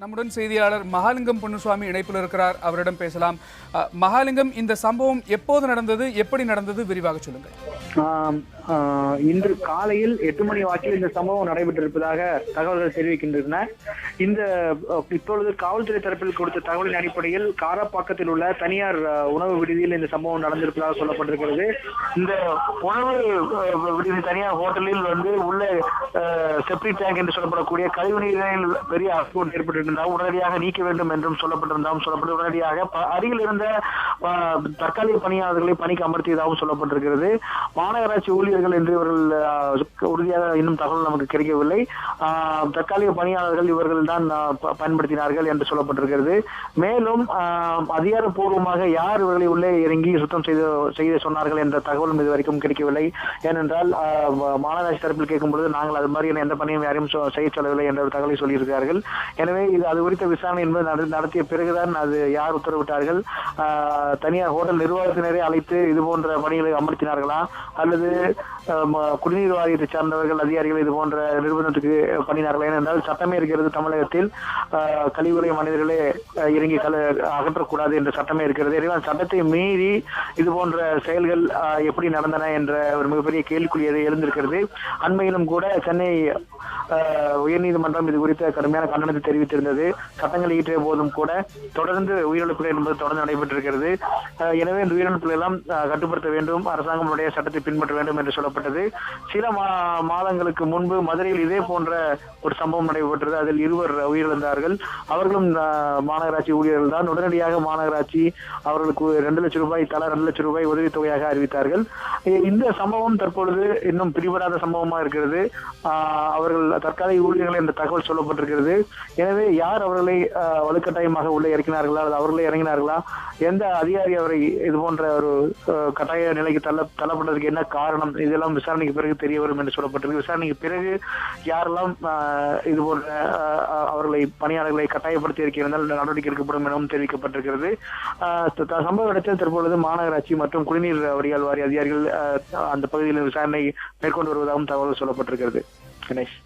நம்முடன் செய்தியாளர் மகாலிங்கம் பொன்னுசாமி இணைப்பில் இருக்கிறார். அவரிடம் பேசலாம். மகாலிங்கம், இந்த சம்பவம் எப்போது நடந்தது, எப்படி நடந்தது, விரிவாக சொல்லுங்கள். இன்று காலையில் 8 மணி வாக்கில் இந்த சம்பவம் நடைபெற்றிருப்பதாக தகவல்கள் தெரிவிக்கின்றன. இப்பொழுது காவல்துறை தரப்பில் கொடுத்த தகவலின் அடிப்படையில் காரப்பாக்கத்தில் உள்ள தனியார் உணவு விடுதியில் இந்த சம்பவம் நடந்திருப்பதாக சொல்லப்பட்டிருக்கிறது. இந்த உணவு விடுதி தனியார் ஹோட்டலில் உள்ள செப்டிக் டேங்க் என்று சொல்லப்படக்கூடிய கழிவுநீரில் பெரிய அசுத்தம் ஏற்பட்டிருந்தால் உடனடியாக நீக்க வேண்டும் என்றும் சொல்லப்பட்டு உடனடியாக அருகில் இருந்த தற்காலிக பணியாளர்களை பணிக்கு அமர்த்தியதாகவும் சொல்லப்பட்டிருக்கிறது. மாநகராட்சி ஊழியர்கள் என்று இவர்கள் உறுதியாக இன்னும் தகவல் நமக்கு கிடைக்கவில்லை. தற்காலிக பணியாளர்கள் இவர்கள் தான் பயன்படுத்தினார்கள் என்று சொல்லப்பட்டிருக்கிறது. மேலும் அதிகாரப்பூர்வமாக யார் இவர்களை உள்ளே இறங்கி சுத்தம் செய்து சொன்னார்கள் என்ற தகவலும் இதுவரைக்கும் கிடைக்கவில்லை. ஏனென்றால் மாநகராட்சி தரப்பில் கேட்கும்பொழுது நாங்கள் அது மாதிரியான எந்த பணியும் யாரையும் செய்ய சொல்லவில்லை என்ற ஒரு தகவலை சொல்லியிருக்கிறார்கள். எனவே அது குறித்த விசாரணை என்பது நடத்திய பிறகுதான் அது யார் உத்தரவிட்டார்கள், தனியார் ஹோட்டல் நிர்வாகத்தினரை அழைத்து இது போன்ற பணிகளை அமர்த்தினார்களா அல்லது குடிநீர் வாரியத்தை சார்ந்தவர்கள் அதிகாரிகள் இது போன்ற நிறுவனத்துக்கு பண்ணினார்களா? ஏனென்றால் சட்டமே இருக்கிறது தமிழகத்தில், கழிவுகளை மனிதர்களே இறங்கி அகற்றக்கூடாது என்ற சட்டமே இருக்கிறது. எனவே சட்டத்தை மீறி இது போன்ற செயல்கள் எப்படி நடந்தன என்ற ஒரு மிகப்பெரிய கேள்விக்குறி எழுந்திருக்கிறது. அண்மையிலும் கூட சென்னை உயர்நீதிமன்றம் இது குறித்த கடுமையான கண்டனத்தை தெரிவித்திருந்தது. சட்டங்கள் இயற்றிய போதும் கூட தொடர்ந்து உயிரிழப்புகள் என்பது தொடர்ந்து நடைபெற்றிருக்கிறது. எனவே இந்த உயிரிழப்புகள் எல்லாம் கட்டுப்படுத்த வேண்டும், அரசாங்கமுடைய சட்டத்தை பின்பற்ற வேண்டும் என்று சொல்லப்பட்டது. சில மாதங்களுக்கு முன்பு மதுரையில் இதே போன்ற ஒரு சம்பவம் நடைபெற்றது. அதில் 2 உயிரிழந்தார்கள். அவர்களும் மாநகராட்சி ஊழியர்கள் தான். உடனடியாக மாநகராட்சி அவர்களுக்கு 2 லட்சம் ரூபாய், தலா 2 லட்சம் ரூபாய் உதவித்தொகையாக அறிவித்தார்கள். இந்த சம்பவம் தற்பொழுது இன்னும் பிடிபடாத சம்பவமாக இருக்கிறது. அவர்கள் தற்காலிக ஊழியர்கள் என்ற தகவல் சொல்லப்பட்டிருக்கிறது. எனவே யார் அவர்களை வலுக்கட்டாயமாக உள்ளே இறக்கினார்களா அல்லது அவர்களே இறங்கினார்களா, எந்த அதிகாரி அவரை இது போன்ற ஒரு கட்டாய நிலைக்கு தள்ளப்பட்டதற்கு என்ன காரணம், இதெல்லாம் விசாரணைக்கு பிறகு தெரிய வரும் என்று சொல்லப்பட்டிருக்கு. விசாரணைக்கு பிறகு யாரெல்லாம் இது போன்ற அவர்களை பணியாளர்களை கட்டாயப்படுத்தி இருக்கின்றால் நடவடிக்கை எடுக்கப்படும் எனவும் தெரிவிக்கப்பட்டிருக்கிறது. சம்பவ இடத்தில் தற்பொழுது மாநகராட்சி மற்றும் குடிநீர் வடிகால் வாரிய அதிகாரிகள் அந்த பகுதியில் விசாரணை மேற்கொண்டு வருவதாகவும் தகவல் சொல்லப்பட்டிருக்கிறது. கணேஷ்.